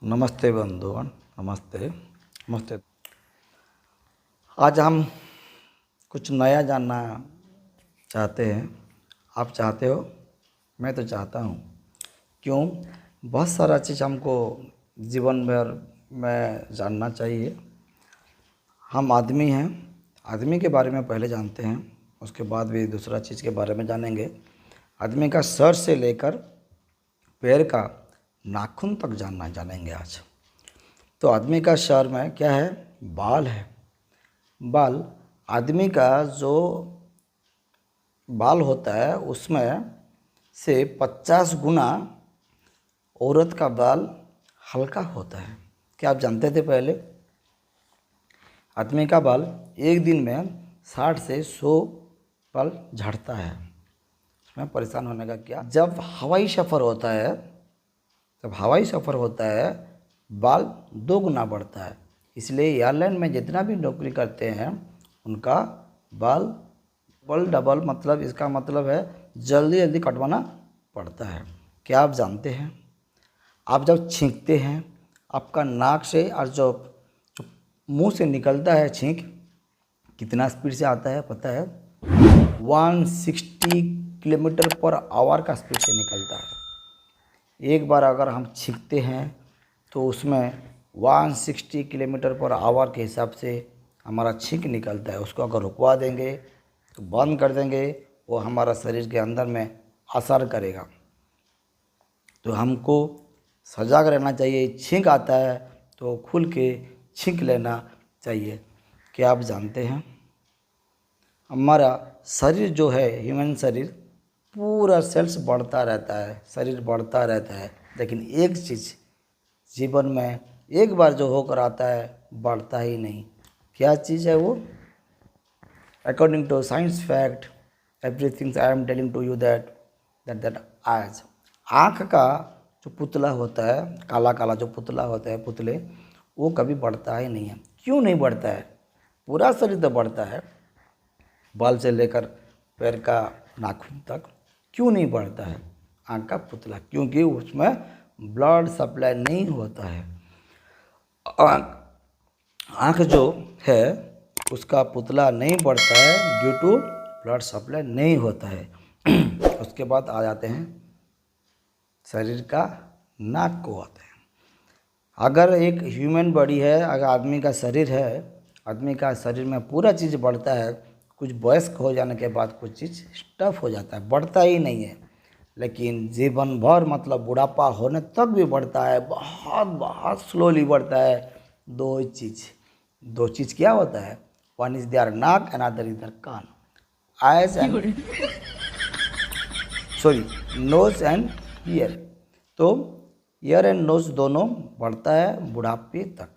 नमस्ते बंधुगण। नमस्ते नमस्ते। आज हम कुछ नया जानना चाहते हैं। आप चाहते हो, मैं तो चाहता हूँ। क्यों? बहुत सारा चीज़ हमको जीवन भर में जानना चाहिए। हम आदमी हैं, आदमी के बारे में पहले जानते हैं, उसके बाद भी दूसरा चीज़ के बारे में जानेंगे। आदमी का सर से लेकर पैर का नाखून तक जानेंगे आज। तो आदमी का सर में क्या है? बाल है। बाल, आदमी का जो बाल होता है उसमें से 50 गुना औरत का बाल हल्का होता है। क्या आप जानते थे? पहले आदमी का बाल एक दिन में 60 से 100 बाल झड़ता है। उसमें परेशान होने का क्या? जब हवाई सफ़र होता है बाल 2 गुना बढ़ता है। इसलिए एयरलाइन में जितना भी नौकरी करते हैं उनका बाल डबल, मतलब इसका मतलब है जल्दी जल्दी कटवाना पड़ता है। क्या आप जानते हैं? आप जब छींकते हैं, आपका नाक से और जो मुंह से निकलता है छींक, कितना स्पीड से आता है पता है? 160 किलोमीटर पर आवर का स्पीड से निकलता है। एक बार अगर हम छींकते हैं तो उसमें 160 किलोमीटर पर आवर के हिसाब से हमारा छींक निकलता है। उसको अगर रुकवा देंगे तो बंद कर देंगे, वो हमारा शरीर के अंदर में असर करेगा। तो हमको सजग रहना चाहिए। छींक आता है तो खुल के छींक लेना चाहिए। क्या आप जानते हैं हमारा शरीर जो है, ह्यूमन शरीर, पूरा सेल्स बढ़ता रहता है, शरीर बढ़ता रहता है, लेकिन एक चीज़ जीवन में एक बार जो होकर आता है बढ़ता ही नहीं। क्या चीज़ है वो? According to science fact, everything I am telling to you that eyes, आँख का जो पुतला होता है, काला काला जो पुतला होता है, पुतले, वो कभी बढ़ता ही नहीं है। क्यों नहीं बढ़ता है? पूरा शरीर तो बढ़ता है, बाल से लेकर पैर का नाखून तक। क्यों नहीं बढ़ता है आँख का पुतला? क्योंकि उसमें ब्लड सप्लाई नहीं होता है। आँख जो है उसका पुतला नहीं बढ़ता है ड्यू टू ब्लड सप्लाई नहीं होता है। उसके बाद आ जाते हैं शरीर का नाक को आते हैं। अगर एक ह्यूमन बॉडी है, अगर आदमी का शरीर है, आदमी का शरीर में पूरा चीज़ बढ़ता है। कुछ वयस्क हो जाने के बाद कुछ चीज़ स्टफ हो जाता है, बढ़ता ही नहीं है। लेकिन जीवन भर, मतलब बुढ़ापा होने तक भी बढ़ता है, बहुत बहुत स्लोली बढ़ता है। दो चीज़ क्या होता है? वन इज देयर नाक, अनदर इज देयर कान, eyes and nose and ear. तो ईयर एंड नोज दोनों बढ़ता है बुढ़ापे तक,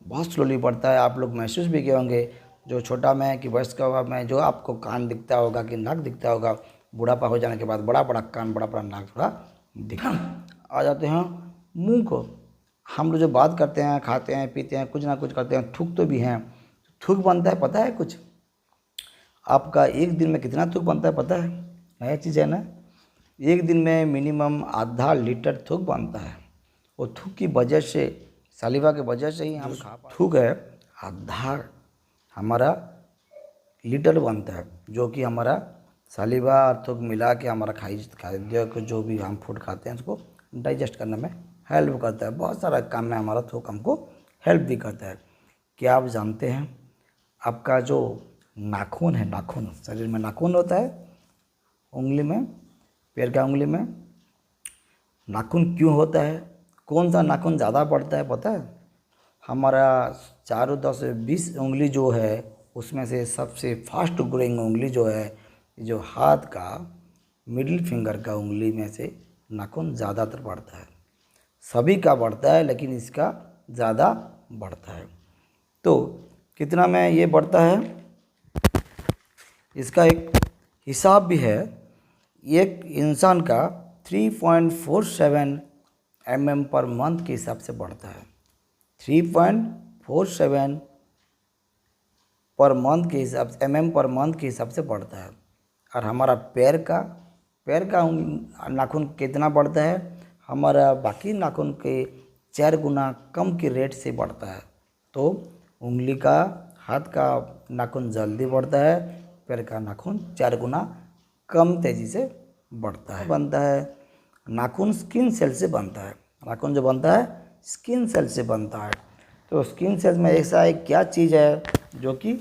बहुत स्लोली बढ़ता है। आप लोग महसूस भी किए होंगे, जो छोटा में कि वयस्क में जो आपको कान दिखता होगा कि नाक दिखता होगा, बुढ़ापा हो जाने के बाद बड़ा बड़ा कान, बड़ा बड़ा नाक थोड़ा दिखा आ जाते हैं। मुंह को हम लोग जो बात करते हैं, खाते हैं, पीते हैं, कुछ ना कुछ करते हैं, थूक तो भी हैं। थूक बनता है पता है कुछ? आपका एक दिन में कितना थूक बनता है पता है? नया चीज़ है ना। एक दिन में मिनिमम आधा लीटर थूक बनता है। वो थूक की वजह से, सलीवा की वजह से ही हम थूक है आधा हमारा लीटर बनता है, जो कि हमारा सलीवा और थूक मिला के हमारा खाद्य को जो भी हम फूड खाते हैं उसको डाइजेस्ट करने में हेल्प करता है। बहुत सारा काम में हमारा थूक हमको हेल्प भी करता है। क्या आप जानते हैं आपका जो नाखून है, नाखून, शरीर में नाखून होता है, उंगली में, पैर का उंगली में नाखून क्यों होता है? कौन सा नाखून ज़्यादा बढ़ता है पता है? हमारा चारों 10-20 उंगली जो है उसमें से सबसे फास्ट ग्रोइंग उंगली जो है, जो हाथ का मिडिल फिंगर का उंगली में से नाखून ज़्यादातर बढ़ता है। सभी का बढ़ता है लेकिन इसका ज़्यादा बढ़ता है। तो कितना में ये बढ़ता है? इसका एक हिसाब भी है। एक इंसान का 3.47 पर मंथ के हिसाब से बढ़ता है। 3.47 पर मंथ के हिसाब से, पर मंथ के हिसाब से बढ़ता है। और हमारा पैर का नाखून कितना बढ़ता है? हमारा बाकी नाखून के 4 गुना कम की रेट से बढ़ता है। तो उंगली का, हाथ का नाखून जल्दी बढ़ता है, पैर का नाखून 4 गुना कम तेज़ी से बढ़ता है। बनता है नाखून स्किन सेल से बनता है। नाखून जो बनता है स्किन सेल से बनता है। तो स्किन सेल में ऐसा एक क्या चीज़ है जो कि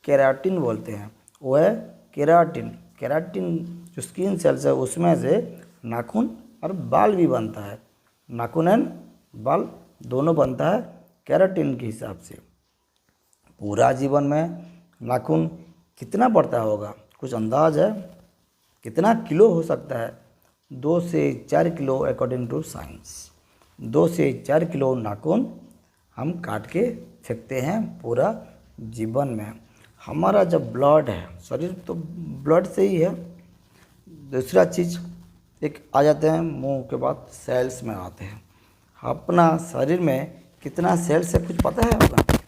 केराटिन बोलते हैं, वो है केराटिन। केराटिन जो स्किन सेल्स है उसमें से नाखून और बाल भी बनता है। नाखून एंड बाल दोनों बनता है केराटिन के हिसाब से। पूरा जीवन में नाखून कितना बढ़ता होगा, कुछ अंदाज है? कितना किलो हो सकता है? 2 से 4 किलो अकॉर्डिंग टू साइंस। 2 से 4 किलो नाखून हम काट के फेंकते हैं पूरा जीवन में। हमारा जब ब्लड है, शरीर तो ब्लड से ही है। दूसरा चीज़ एक आ जाते हैं मुंह के बाद सेल्स में आते हैं। अपना शरीर में कितना सेल्स है कुछ पता है आपका?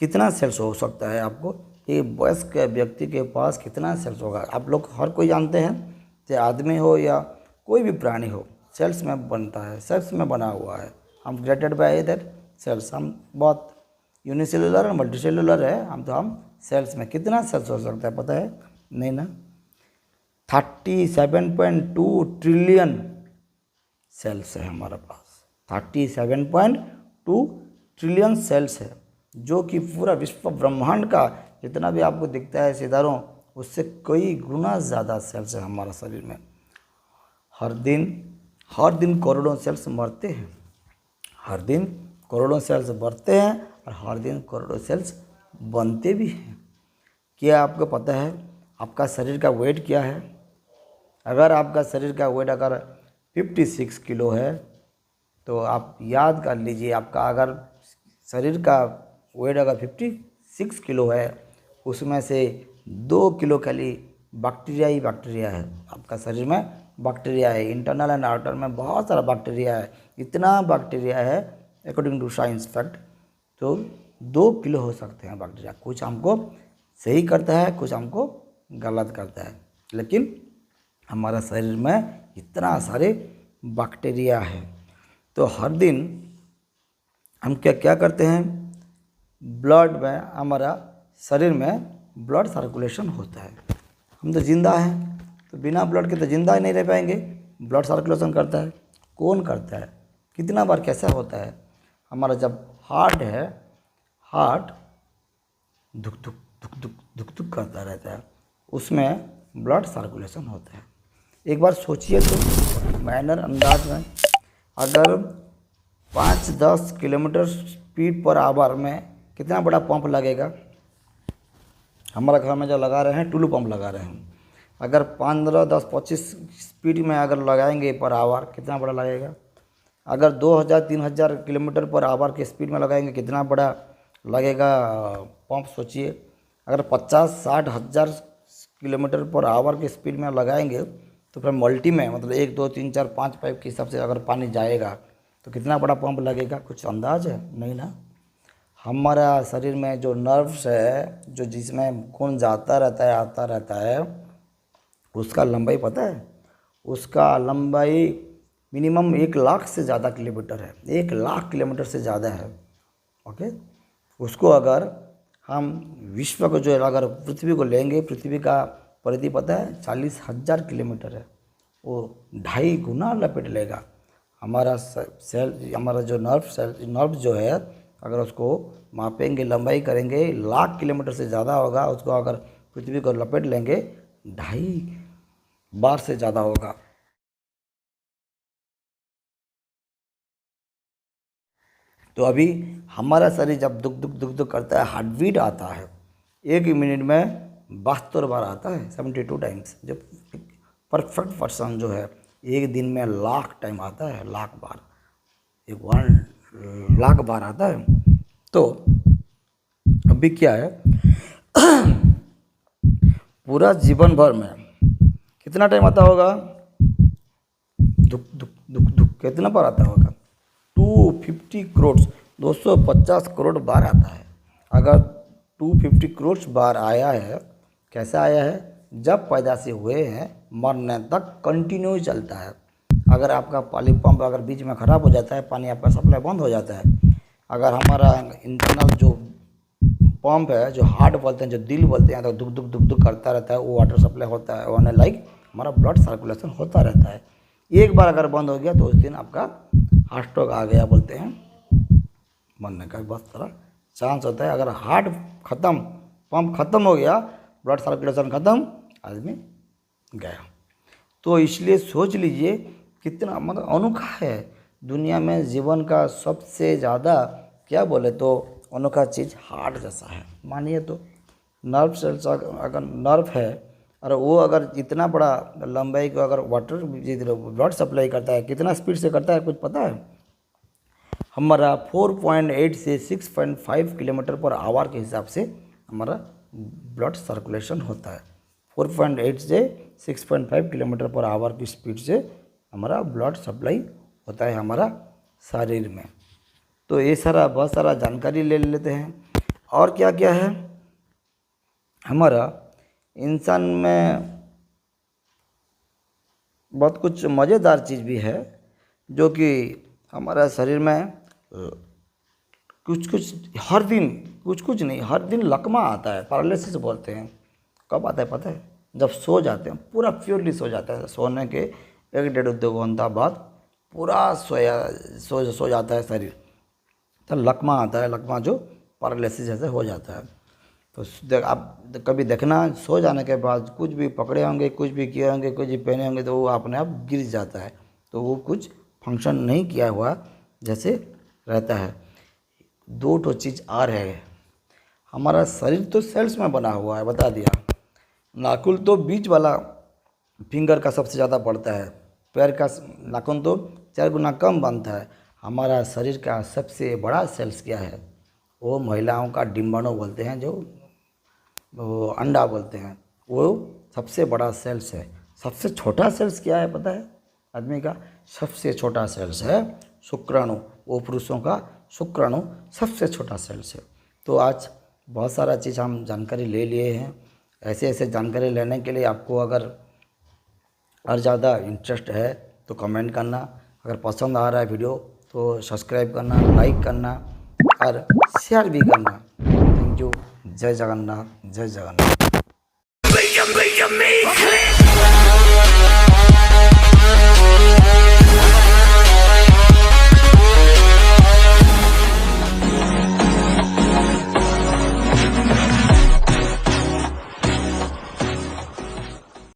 कितना सेल्स हो सकता है आपको? ये वयस्क व्यक्ति के पास कितना सेल्स होगा? आप लोग हर कोई जानते हैं, चाहे आदमी हो या कोई भी प्राणी हो, सेल्स में बनता है, सेल्स में बना हुआ है। हम क्रिएटेड बाय दैट सेल्स। हम बहुत यूनिसेलुलर और मल्टीसेलुलर है हम सेल्स में कितना सेल्स हो सकता है पता है? नहीं ना। 37.2 ट्रिलियन सेल्स है हमारे पास। 37.2 ट्रिलियन सेल्स है, जो कि पूरा विश्व ब्रह्मांड का जितना भी आपको दिखता है सितारों, उससे कई गुना ज़्यादा सेल्स है हमारा शरीर में। हर दिन करोड़ों सेल्स मरते हैं, हर दिन करोड़ों सेल्स बढ़ते हैं और हर दिन करोड़ों सेल्स बनते भी हैं। क्या आपको पता है आपका शरीर का वेट क्या है? अगर आपका शरीर का वेट अगर 56 किलो है तो आप याद कर लीजिए, आपका अगर शरीर का वेट अगर 56 किलो है, उसमें से 2 किलो खाली बैक्टीरिया ही बैक्टीरिया है। आपका शरीर में बैक्टीरिया है, इंटरनल एंड आउटर में बहुत सारा बैक्टीरिया है। इतना बैक्टीरिया है अकॉर्डिंग टू साइंस फैक्ट, तो 2 किलो हो सकते हैं बैक्टीरिया। कुछ हमको सही करता है, कुछ हमको गलत करता है, लेकिन हमारा शरीर में इतना सारे बैक्टीरिया है। तो हर दिन हम क्या क्या करते हैं, ब्लड में, हमारा शरीर में ब्लड सर्कुलेशन होता है। हम तो जिंदा हैं, तो बिना ब्लड के तो जिंदा ही नहीं रह पाएंगे। ब्लड सर्कुलेशन करता है, कौन करता है, कितना बार, कैसा होता है? हमारा जब हार्ट है, हार्ट धुक धुक धुक धुक धुक धुक करता रहता है, उसमें ब्लड सर्कुलेशन होता है। एक बार सोचिए तो माइनर अंदाज में, अगर 5-10 किलोमीटर स्पीड पर आवर में कितना बड़ा पंप लगेगा? हमारा घर में जो लगा रहे हैं टुल्लू पंप लगा रहे हैं, अगर 15, 10, 25 स्पीड में अगर लगाएंगे पर आवर, कितना बड़ा लगेगा? अगर 2000-3000 किलोमीटर पर आवर के स्पीड में लगाएंगे, कितना बड़ा लगेगा पंप? सोचिए। अगर 50-60 हज़ार किलोमीटर पर आवर के स्पीड में लगाएंगे तो फिर मल्टी में, मतलब 1, 2, 3, 4, 5 पाइप के हिसाब से अगर पानी जाएगा तो कितना बड़ा पंप लगेगा? कुछ अंदाज है? नहीं ना। हमारा शरीर में जो नर्व्स है, जो जिसमें खून जाता रहता है आता रहता है, उसका लंबाई पता है? उसका लंबाई मिनिमम 1 लाख से ज़्यादा किलोमीटर है। 1 लाख किलोमीटर से ज़्यादा है। ओके, उसको अगर हम विश्व को जो अगर पृथ्वी को लेंगे, पृथ्वी का परिधि पता है 40,000 किलोमीटर है, वो 2.5 गुना लपेट लेगा। हमारा सेल, हमारा जो नर्व जो है, अगर उसको मापेंगे, लंबाई करेंगे, लाख किलोमीटर से ज़्यादा होगा। उसको अगर पृथ्वी को लपेट लेंगे 2.5 बार से ज़्यादा होगा। तो अभी हमारा शरीर जब दुख दुख दुख दुख करता है, हार्ट बीट आता है, 1 मिनट में 72 बार आता है, 72 टाइम्स। जब परफेक्ट पर्सन जो है 1 दिन में लाख टाइम आता है, लाख बार, 1 लाख बार आता है। तो अभी क्या है, पूरा जीवन भर में कितना टाइम आता होगा? दुख दुख दुख दुख कितना बार आता होगा? 250 करोड़, 250 करोड़ बार आता है। अगर 250 करोड़ बार आया है, कैसा आया है? जब पैदा से हुए हैं मरने तक कंटिन्यू चलता है। अगर आपका पानी पंप अगर बीच में ख़राब हो जाता है, पानी आपका सप्लाई बंद हो जाता है, अगर हमारा इंटरनल जो पंप है, जो हार्ट बोलते हैं, जो दिल बोलते हैं, तो दुख दुख दुख दुख करता रहता है, वो वाटर सप्लाई होता है, होने लाइक हमारा ब्लड सर्कुलेशन होता रहता है। एक बार अगर बंद हो गया तो उस दिन आपका हार्ट स्ट्रोक आ गया बोलते हैं, मरने का बहुत सारा चांस होता है। अगर हार्ट ख़त्म, पंप ख़त्म हो गया, ब्लड सर्कुलेशन ख़त्म, आदमी गया। तो इसलिए सोच लीजिए कितना मतलब अनोखा है दुनिया में। जीवन का सबसे ज़्यादा क्या बोले तो अनोखा चीज़ हार्ट जैसा है, मानिए तो। नर्व सेल्स अगर नर्व है और वो अगर इतना बड़ा लंबाई को अगर वाटर ब्लड सप्लाई करता है, कितना स्पीड से करता है कुछ पता है? हमारा 4.8 से 6.5 किलोमीटर पर आवर के हिसाब से हमारा ब्लड सर्कुलेशन होता है। 4.8 से 6.5 किलोमीटर पर आवर की स्पीड से हमारा ब्लड सप्लाई होता है हमारा शरीर में। तो ये सारा बहुत सारा जानकारी ले लेते हैं। और क्या क्या है हमारा इंसान में, बहुत कुछ मज़ेदार चीज़ भी है जो कि हमारा शरीर में कुछ कुछ हर दिन, कुछ कुछ नहीं, हर दिन लकवा आता है, पैरालिसिस बोलते हैं। कब आता है पता है? जब सो जाते हैं, पूरा प्योरली सो जाता है, सोने के 1-1.5-2 घंटा बाद पूरा सो जाता है शरीर, तो लकवा आता है। लकवा जो पैरालिसिस जैसे हो जाता है। तो आप कभी देखना, सो जाने के बाद कुछ भी पकड़े होंगे, कुछ भी किए होंगे, कुछ भी पहने होंगे, तो वो अपने आप गिर जाता है। तो वो कुछ फंक्शन नहीं किया हुआ जैसे रहता है। दो ठो चीज़ और है, हमारा शरीर तो सेल्स में बना हुआ है, बता दिया। नाखून तो बीच वाला फिंगर का सबसे ज़्यादा पड़ता है, पैर का नाखून तो 4 गुना कम बनता है। हमारा शरीर का सबसे बड़ा सेल्स क्या है? वो महिलाओं का डिम्बाणु बोलते हैं, जो वो अंडा बोलते हैं, वो सबसे बड़ा सेल्स है। सबसे छोटा सेल्स क्या है पता है? आदमी का सबसे छोटा सेल्स है शुक्राणु। वो पुरुषों का शुक्राणु सबसे छोटा सेल्स है। तो आज बहुत सारा चीज़ हम जानकारी ले लिए हैं। ऐसे ऐसे जानकारी लेने के लिए आपको अगर और ज़्यादा इंटरेस्ट है तो कमेंट करना, अगर पसंद आ रहा है वीडियो तो सब्सक्राइब करना, लाइक करना और शेयर भी करना। Thank you. जय जगन्नाथ, जय जगन्नाथ।